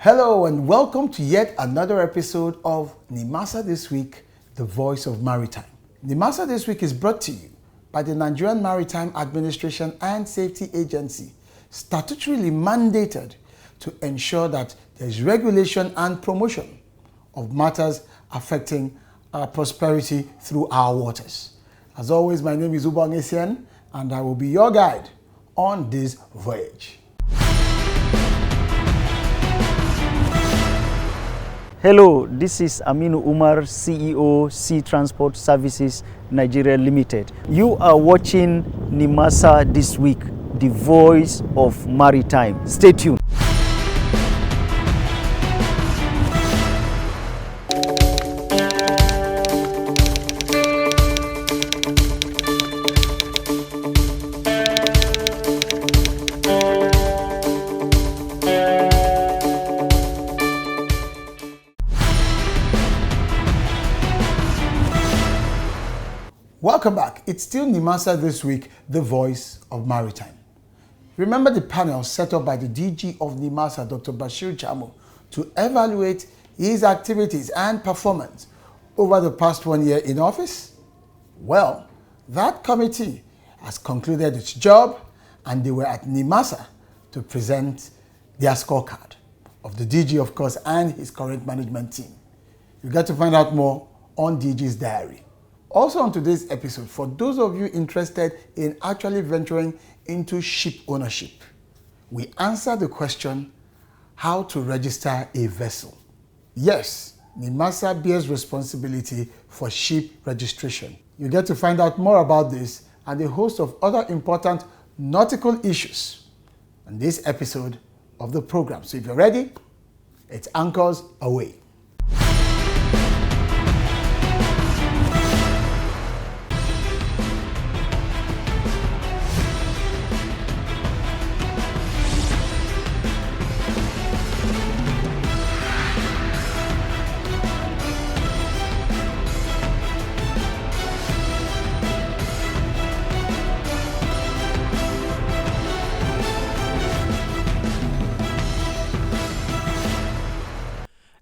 Hello and welcome to yet another episode of Nimasa This Week, the Voice of Maritime. Nimasa This Week is brought to you by the Nigerian Maritime Administration and Safety Agency, statutorily mandated to ensure that there is regulation and promotion of matters affecting our prosperity through our waters. As always, my name is Ubong Essien and I will be your guide on this voyage. Hello, this is Aminu Umar, CEO, Sea Transport Services Nigeria Limited. You are watching Nimasa This Week, the Voice of Maritime. Stay tuned. Welcome back. It's still Nimasa This Week, the Voice of Maritime. Remember the panel set up by the DG of Nimasa, Dr. Bashir Jamo, to evaluate his activities and performance over the past 1 year in office? Well, that committee has concluded its job and they were at Nimasa to present their scorecard of the DG, of course, and his current management team. You get to find out more on DG's diary. Also on today's episode, for those of you interested in actually venturing into ship ownership, we answer the question, how to register a vessel. Yes, Nimasa bears responsibility for ship registration. You get to find out more about this and a host of other important nautical issues in this episode of the program. So if you're ready, it's anchors away.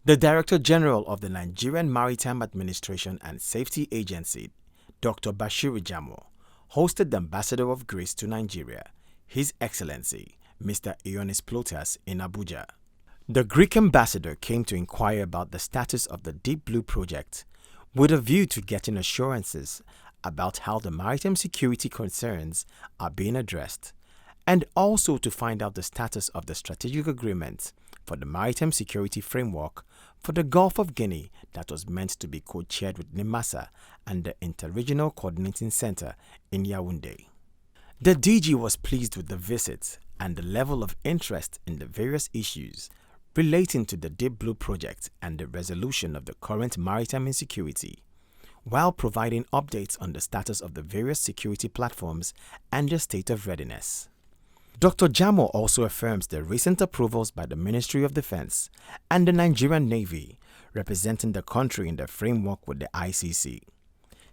The Director General of the Nigerian Maritime Administration and Safety Agency, Dr. Bashir Jamo, hosted the Ambassador of Greece to Nigeria, His Excellency, Mr. Ioannis Plotas, in Abuja. The Greek ambassador came to inquire about the status of the Deep Blue project with a view to getting assurances about how the maritime security concerns are being addressed, and also to find out the status of the strategic agreement for the maritime security framework for the Gulf of Guinea that was meant to be co-chaired with Nimasa and the Interregional Coordinating Center in Yaoundé. The DG was pleased with the visit and the level of interest in the various issues relating to the Deep Blue project and the resolution of the current maritime insecurity, while providing updates on the status of the various security platforms and their state of readiness. Dr. Jamo also affirms the recent approvals by the Ministry of Defense and the Nigerian Navy, representing the country in the framework with the ICC,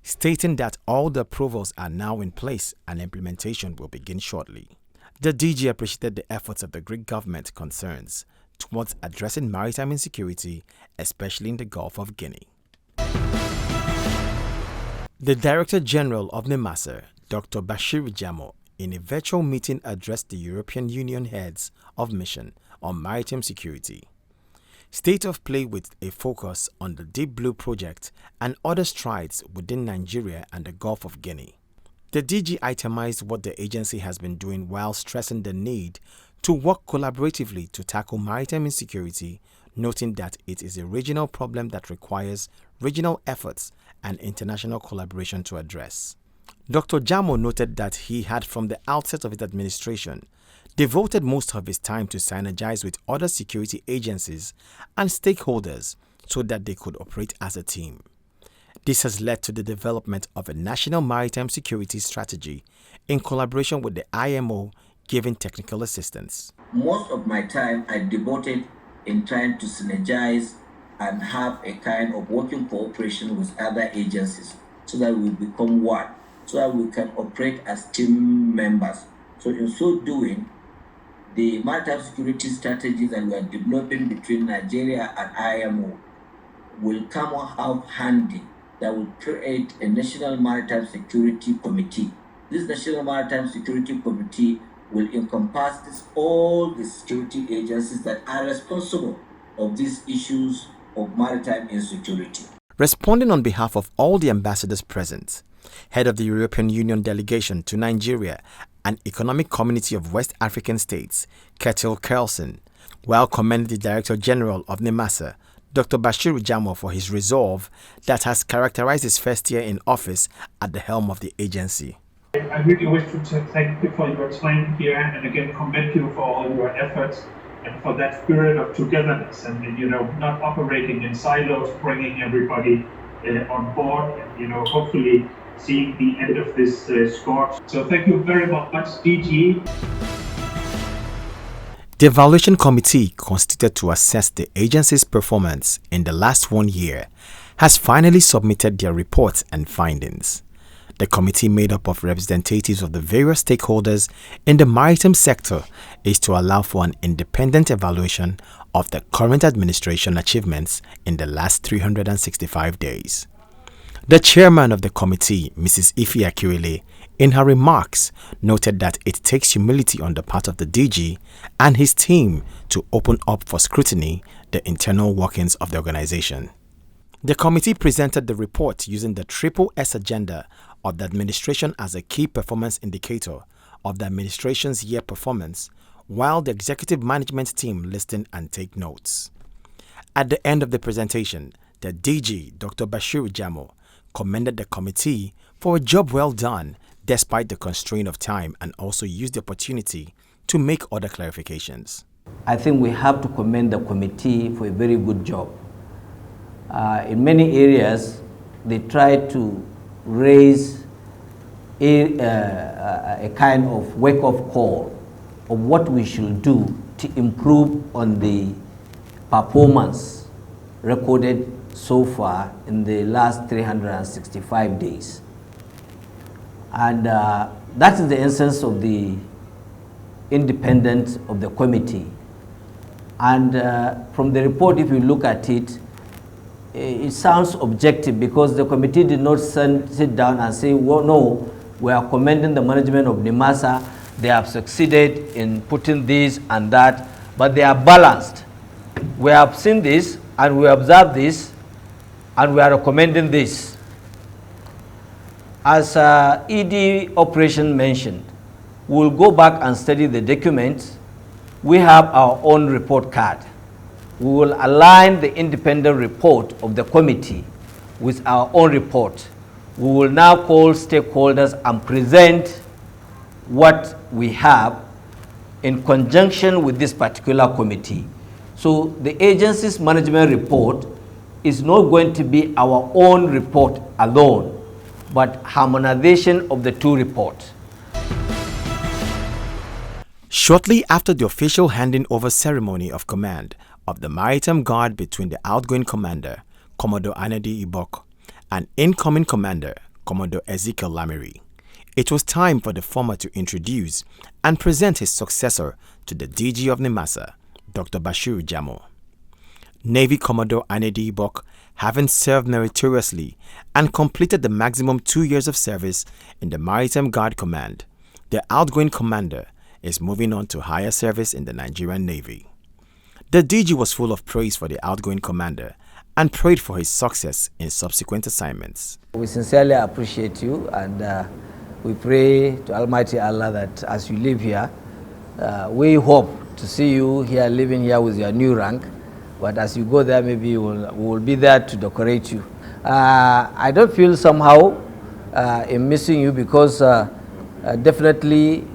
stating that all the approvals are now in place and implementation will begin shortly. The DG appreciated the efforts of the Greek government concerns towards addressing maritime insecurity, especially in the Gulf of Guinea. The Director General of Nimasa, Dr. Bashir Jamo, in a virtual meeting addressed the European Union heads of mission on maritime security. State of play with a focus on the Deep Blue project and other strides within Nigeria and the Gulf of Guinea. The DG itemized what the agency has been doing while stressing the need to work collaboratively to tackle maritime insecurity, noting that it is a regional problem that requires regional efforts and international collaboration to address. Dr. Jamo noted that he had, from the outset of his administration, devoted most of his time to synergize with other security agencies and stakeholders so that they could operate as a team. This has led to the development of a national maritime security strategy in collaboration with the IMO, giving technical assistance. Most of my time I devoted in trying to synergize and have a kind of working cooperation with other agencies so that we become one, so that we can operate as team members. So in so doing, the maritime security strategies that we are developing between Nigeria and IMO will come out handy, that will create a National Maritime Security Committee. This National Maritime Security Committee will encompass all the security agencies that are responsible of these issues of maritime insecurity. Responding on behalf of all the ambassadors present, head of the European Union delegation to Nigeria and Economic Community of West African States, Ketil Carlson, while commending the Director General of Nimasa, Dr. Bashir Jamo, for his resolve that has characterized his first year in office at the helm of the agency. I really wish to thank you for your time here, and again commend you for all your efforts and for that spirit of togetherness, and not operating in silos, bringing everybody on board, and hopefully seeing the end of this scorch. So thank you very much, DG. The evaluation committee, constituted to assess the agency's performance in the last 1 year, has finally submitted their reports and findings. The committee, made up of representatives of the various stakeholders in the maritime sector, is to allow for an independent evaluation of the current administration achievements in the last 365 days. The chairman of the committee, Mrs. Ife Akiwele, in her remarks, noted that it takes humility on the part of the DG and his team to open up for scrutiny the internal workings of the organization. The committee presented the report using the Triple S agenda of the administration as a key performance indicator of the administration's year performance, while the executive management team listen and take notes. At the end of the presentation, the DG, Dr. Bashir Jamo, commended the committee for a job well done despite the constraint of time, and also used the opportunity to make other clarifications. I think we have to commend the committee for a very good job. In many areas, they try to raise a kind of wake-up call of what we should do to improve on the performance recorded so far in the last 365 days. And that is the essence of the independence of the committee. And from the report, if you look at it, it sounds objective, because the committee did not sit down and say, well, no, we are commending the management of Nimasa. They have succeeded in putting this and that, but they are balanced. We have seen this, and we observe this, and we are recommending this. As ED operation mentioned, we will go back and study the documents. We have our own report card. We will align the independent report of the committee with our own report. We will now call stakeholders and present what we have in conjunction with this particular committee. So the agency's management report is not going to be our own report alone, but harmonization of the two reports. Shortly after the official handing over ceremony of command of the Maritime Guard between the outgoing commander, Commodore Anedi Ibok, and incoming commander, Commodore Ezekiel Lamiri, it was time for the former to introduce and present his successor to the DG of Nimasa, Dr. Bashir Jamo. Navy Commodore Anedi Ibok, having served meritoriously and completed the maximum 2 years of service in the Maritime Guard Command, the outgoing commander is moving on to higher service in the Nigerian Navy. The DG was full of praise for the outgoing commander and prayed for his success in subsequent assignments. We sincerely appreciate you, and we pray to Almighty Allah that as you live here, we hope to see you here, living here with your new rank. But as you go there, maybe we will be there to decorate you. I don't feel somehow in missing you, because definitely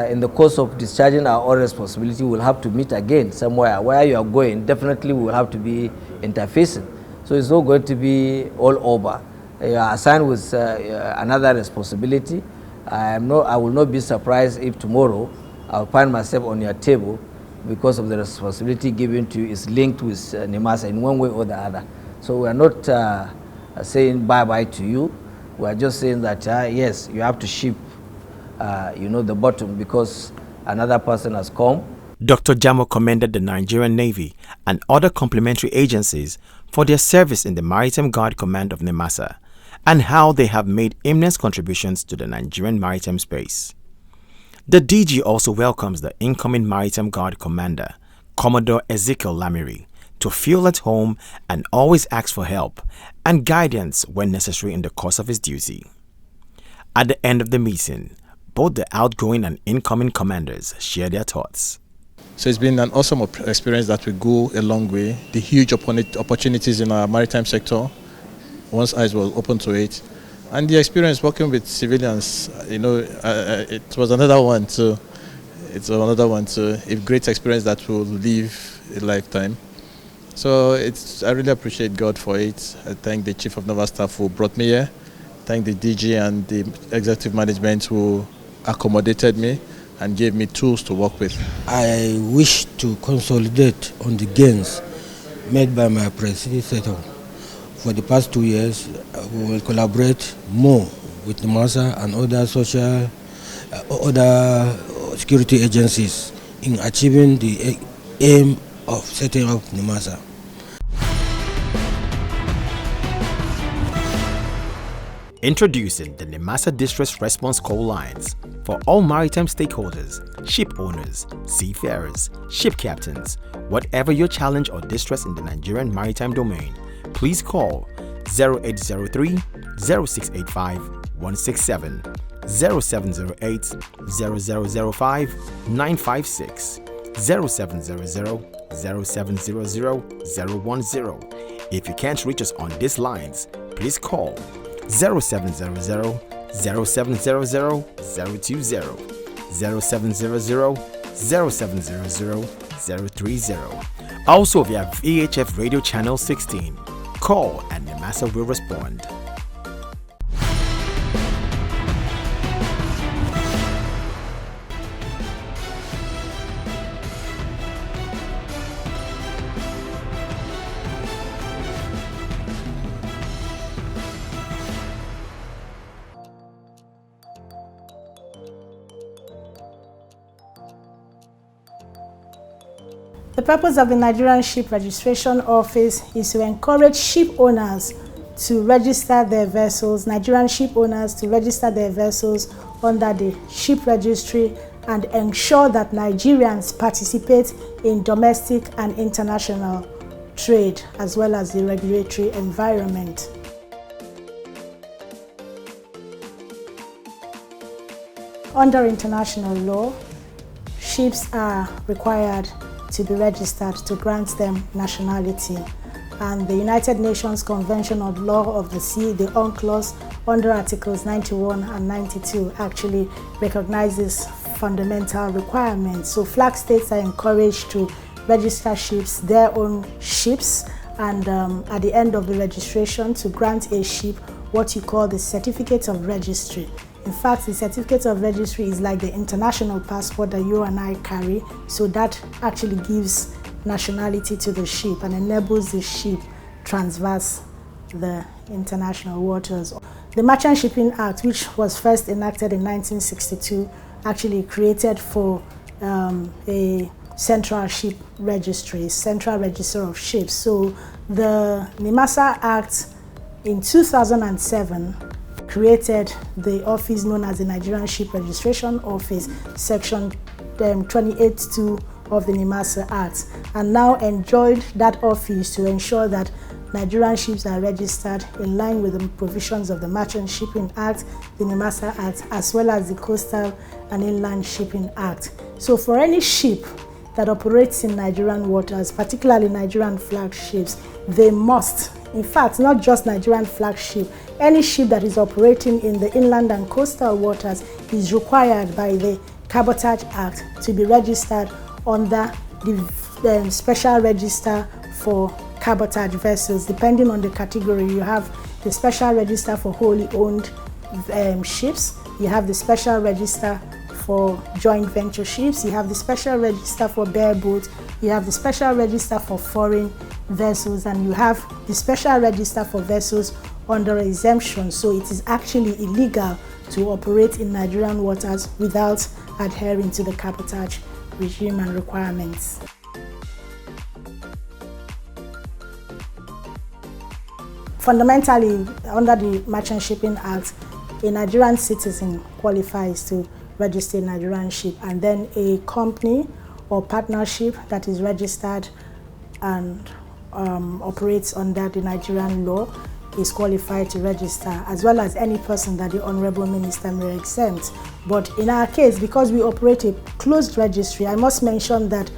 in the course of discharging our own responsibility, we'll have to meet again somewhere. Where you are going, definitely we will have to be interfacing. So it's not going to be all over. You are assigned with another responsibility. I will not be surprised if tomorrow I'll find myself on your table, because of the responsibility given to you is linked with Nimasa in one way or the other. So we are not saying bye-bye to you. We are just saying that, yes, you have to ship, the bottom, because another person has come. Dr. Jamo commended the Nigerian Navy and other complementary agencies for their service in the Maritime Guard Command of Nimasa and how they have made immense contributions to the Nigerian maritime space. The DG also welcomes the incoming Maritime Guard Commander, Commodore Ezekiel Lamiri, to feel at home and always ask for help and guidance when necessary in the course of his duty. At the end of the meeting, both the outgoing and incoming commanders shared their thoughts. So it's been an awesome experience that will go a long way. The huge opportunities in our maritime sector, one's eyes were open to it. And the experience working with civilians, it was another one too. It's another one too. A great experience that will live a lifetime. So I really appreciate God for it. I thank the Chief of Naval Staff who brought me here. Thank the DG and the executive management who accommodated me and gave me tools to work with. I wish to consolidate on the gains made by my predecessor. For the past 2 years, we will collaborate more with Nimasa and other security agencies in achieving the aim of setting up Nimasa. Introducing the Nimasa Distress Response Call lines for all maritime stakeholders, ship owners, seafarers, ship captains. Whatever your challenge or distress in the Nigerian maritime domain, please call 0803 0685 167, 0708 0005 956, 0700 0700 010. If you can't reach us on these lines, please call 0700 0700 020, 0700 0700 030. Also via VHF Radio Channel 16. Call and Nimasa will respond. The purpose of the Nigerian Ship Registration Office is to encourage ship owners to register their vessels, Nigerian ship owners to register their vessels under the ship registry and ensure that Nigerians participate in domestic and international trade as well as the regulatory environment. Under international law, ships are required to be registered to grant them nationality. And the United Nations Convention on Law of the Sea, the UNCLOS, under Articles 91 and 92 actually recognizes fundamental requirements. So flag states are encouraged to register ships, their own ships, and at the end of the registration to grant a ship what you call the Certificate of Registry. In fact, the certificate of registry is like the international passport that you and I carry, so that actually gives nationality to the ship and enables the ship traverse the international waters. The Merchant Shipping Act, which was first enacted in 1962, actually created for a central ship registry, central register of ships. So the Nimasa Act in 2007 created the office known as the Nigerian Ship Registration Office, Section 28(2) of the Nimasa Act, and now enjoyed that office to ensure that Nigerian ships are registered in line with the provisions of the Merchant Shipping Act, the Nimasa Act, as well as the Coastal and Inland Shipping Act. So for any ship that operates in Nigerian waters, particularly Nigerian flag ships, they must, in fact, not just Nigerian flag ship, any ship that is operating in the inland and coastal waters is required by the Cabotage Act to be registered under the special register for cabotage vessels. Depending on the category, you have the special register for wholly owned ships, you have the special register for joint venture ships, you have the special register for bareboats, you have the special register for foreign vessels, and you have the special register for vessels under exemption. So it is actually illegal to operate in Nigerian waters without adhering to the cabotage regime and requirements. Fundamentally, under the Merchant Shipping Act, a Nigerian citizen qualifies to register a Nigerian ship, and then a company or partnership that is registered and operates under the Nigerian law is qualified to register, as well as any person that the Honorable Minister may exempt. But in our case, because we operate a closed registry, I must mention that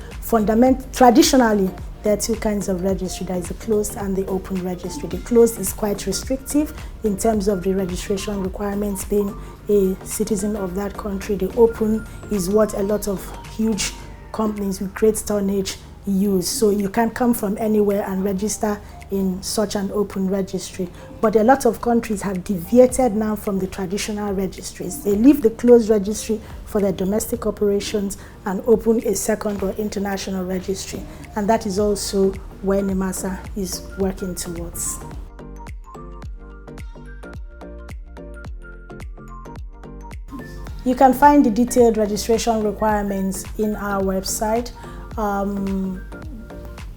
traditionally, there are two kinds of registry. There is the closed and the open registry. The closed is quite restrictive in terms of the registration requirements, being a citizen of that country. The open is what a lot of huge companies with great tonnage use. So you can come from anywhere and register in such an open registry. But a lot of countries have deviated now from the traditional registries. They leave the closed registry for their domestic operations and open a second or international registry. And that is also where Nimasa is working towards. You can find the detailed registration requirements in our website.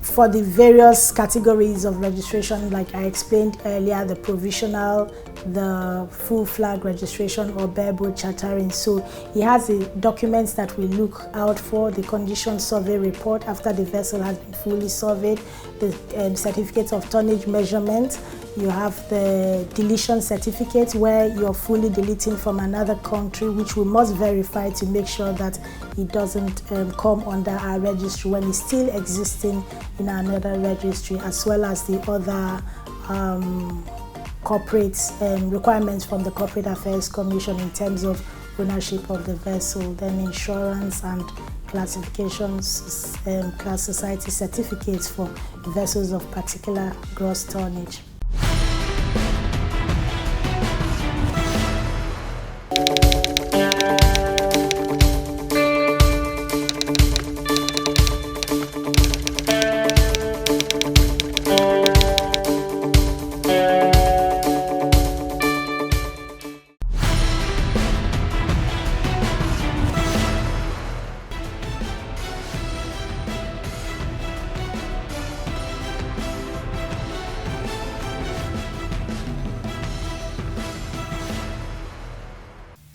For the various categories of registration, like I explained earlier, the provisional, the full flag registration, or bareboat chartering. So he has the documents that we look out for: the condition survey report after the vessel has been fully surveyed, the certificate of tonnage measurement. You have the deletion certificate, where you're fully deleting from another country, which we must verify to make sure that it doesn't come under our registry when it's still existing in another registry, as well as the other corporate requirements from the Corporate Affairs Commission in terms of ownership of the vessel, then insurance and classifications, class society certificates for vessels of particular gross tonnage.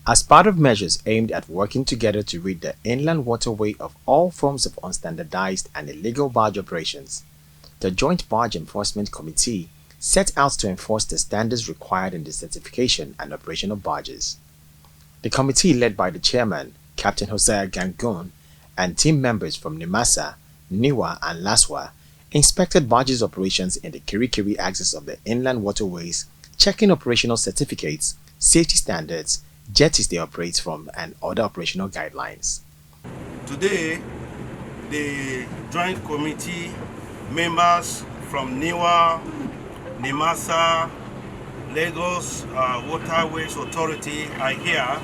As part of measures aimed at working together to rid the inland waterway of all forms of unstandardized and illegal barge operations, the Joint Barge Enforcement Committee set out to enforce the standards required in the certification and operation of barges. The committee, led by the chairman, Captain Hosea Gangun, and team members from Nimasa, Niwa, and Laswa, inspected barges operations in the Kirikiri axis of the inland waterways, checking operational certificates, safety standards, jetties they operate from, and other operational guidelines. Today, the Joint Committee members from Niwa, Nimasa, Lagos Waterways Authority are here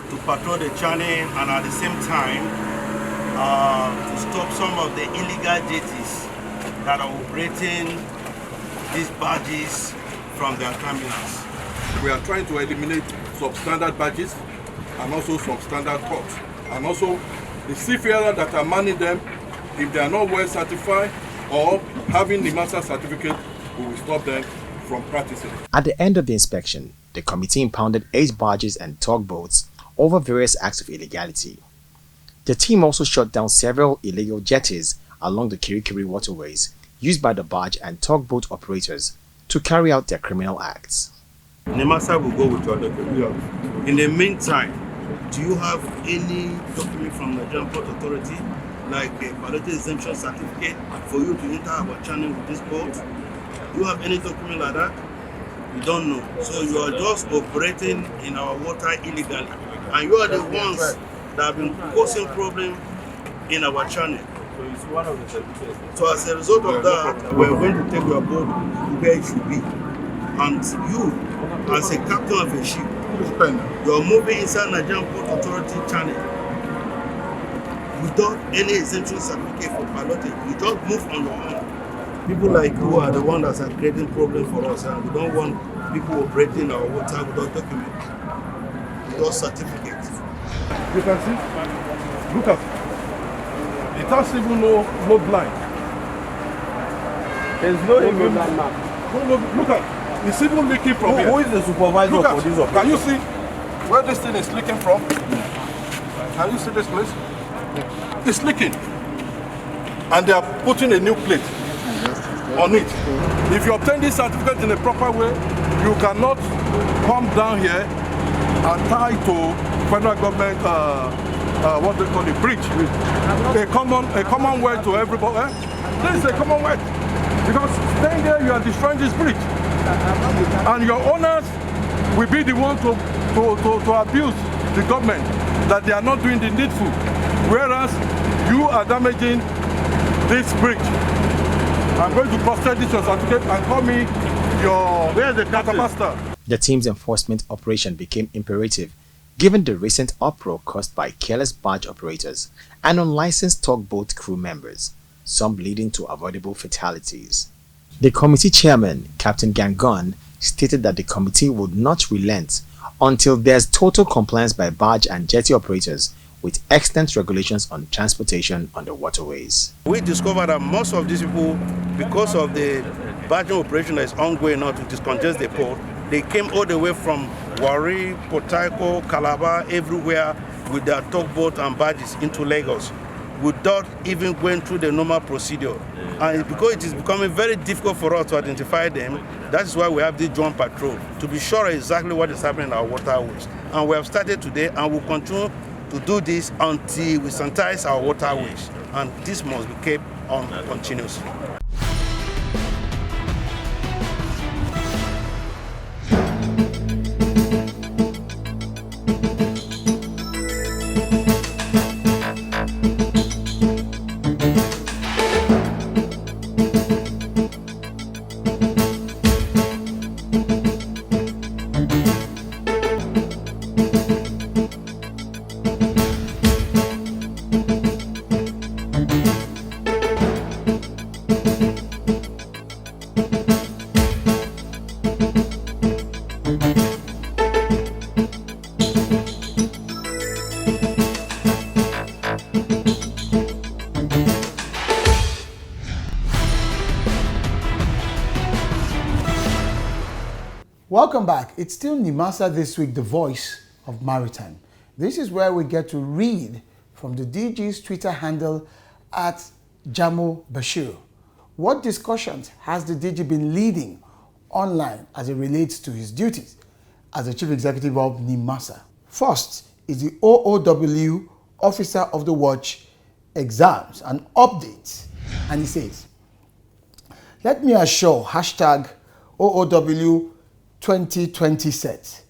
to patrol the channel and at the same time to stop some of the illegal jetties that are operating these barges from their terminals. We are trying to eliminate substandard barges and also substandard ports, and also the seafarers that are manning them, if they are not well certified or having Nimasa certificate, we will stop them from practicing. At the end of the inspection, the committee impounded 8 barges and tugboats over various acts of illegality. The team also shut down several illegal jetties along the Kirikiri waterways used by the barge and tugboat operators to carry out their criminal acts. Nimasa will go with your document. In the meantime, do you have any document from the Nigerian Port Authority, like a quality exemption certificate for you to enter our channel with this boat? Do you have any document like that? You don't know. So you are just operating in our water illegally. And you are the ones that have been causing problems in our channel. So as a result of that, we're going to take your boat where it should be. And you, as a captain of a ship, you're moving inside Nigerian Port Authority channel without any exemption certificate for piloting. You just move on your own. People like you are the ones that are creating problems for us, and we don't want people operating our water without documents, without certificates. You can see. Look at it. It has even no blind. There's no even landmark. Look at. It's even leaking from here. Who is the supervisor Look for this operation? Can you see where this thing is leaking from? Can you see this place? It's leaking. And they are putting a new plate on it. If you obtain this certificate in a proper way, you cannot come down here and tie to federal government, what they call it, bridge. A common way to everybody. This is a common way. Because staying there, you are destroying this bridge. And your owners will be the one to abuse the government that they are not doing the needful. Whereas you are damaging this bridge. I'm going to prostrate this your certificate and call me your quartermaster. The team's enforcement operation became imperative given the recent uproar caused by careless barge operators and unlicensed tugboat crew members, some leading to avoidable fatalities. The committee chairman, Captain Gangon, stated that the committee would not relent until there's total compliance by barge and jetty operators with excellent regulations on transportation on the waterways. We discovered that most of these people, because of the barging operation that is ongoing now to discongest the port, they came all the way from Warri, Port Harcourt, Calabar, everywhere with their tugboat and barges into Lagos without even going through the normal procedure. And because it is becoming very difficult for us to identify them, that is why we have this joint patrol, to be sure exactly what is happening in our waterways. And we have started today and will continue to do this until we sanitize our waterways. And this must be kept on continuously. Welcome back. It's still Nimasa this week, the voice of maritime. This is where we get to read from the DG's Twitter handle at Jamo Bashir. What discussions has the DG been leading online as it relates to his duties as the Chief Executive of Nimasa? First is the OOW Officer of the Watch exams and updates. And he says, let me assure #OOW 2020 sets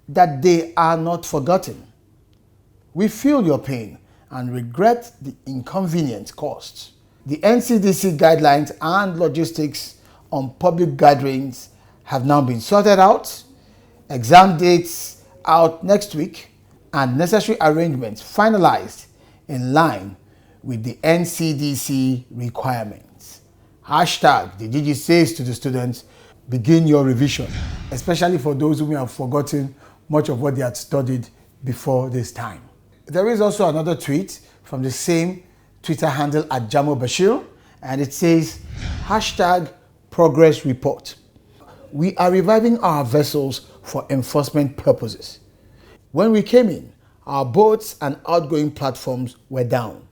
that they are not forgotten. We feel your pain and regret the inconvenience caused. The NCDC guidelines and logistics on public gatherings have now been sorted out, exam dates out next week, and necessary arrangements finalized in line with the NCDC requirements. The DG says to the students, begin your revision, especially for those who may have forgotten much of what they had studied before this time. There is also another tweet from the same Twitter handle at Jamo Bashir, and it says, #progress report. We are reviving our vessels for enforcement purposes. When we came in, our boats and outgoing platforms were down.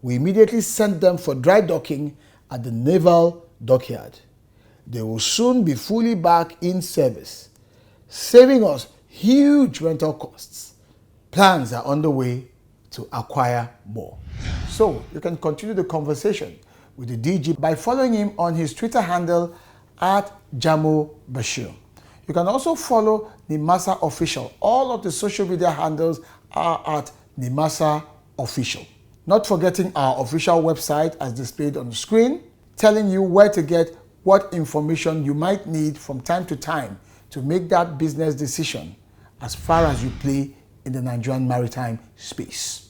We immediately sent them for dry docking at the Naval Dockyard. They will soon be fully back in service, saving us huge rental costs. Plans are underway to acquire more. So you can continue the conversation with the DG by following him on his Twitter handle at Jamo Bashir. You can also follow Nimasa Official. All of the social media handles are at Nimasa Official. Not forgetting our official website as displayed on the screen, telling you where to get what information you might need from time to time to make that business decision as far as you play in the Nigerian maritime space.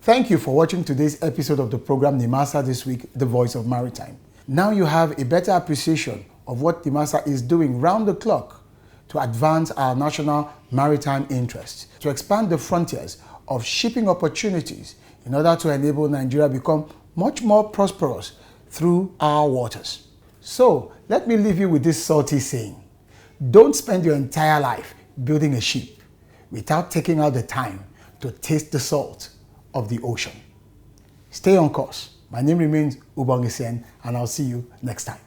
Thank you for watching today's episode of the program Nimasa This Week, The Voice of Maritime. Now you have a better appreciation of what Nimasa is doing round the clock to advance our national maritime interests, to expand the frontiers of shipping opportunities in order to enable Nigeria become much more prosperous through our waters. So let me leave you with this salty saying: don't spend your entire life building a ship without taking out the time to taste the salt of the ocean. Stay on course. My name remains Ubong Essien, and I'll see you next time.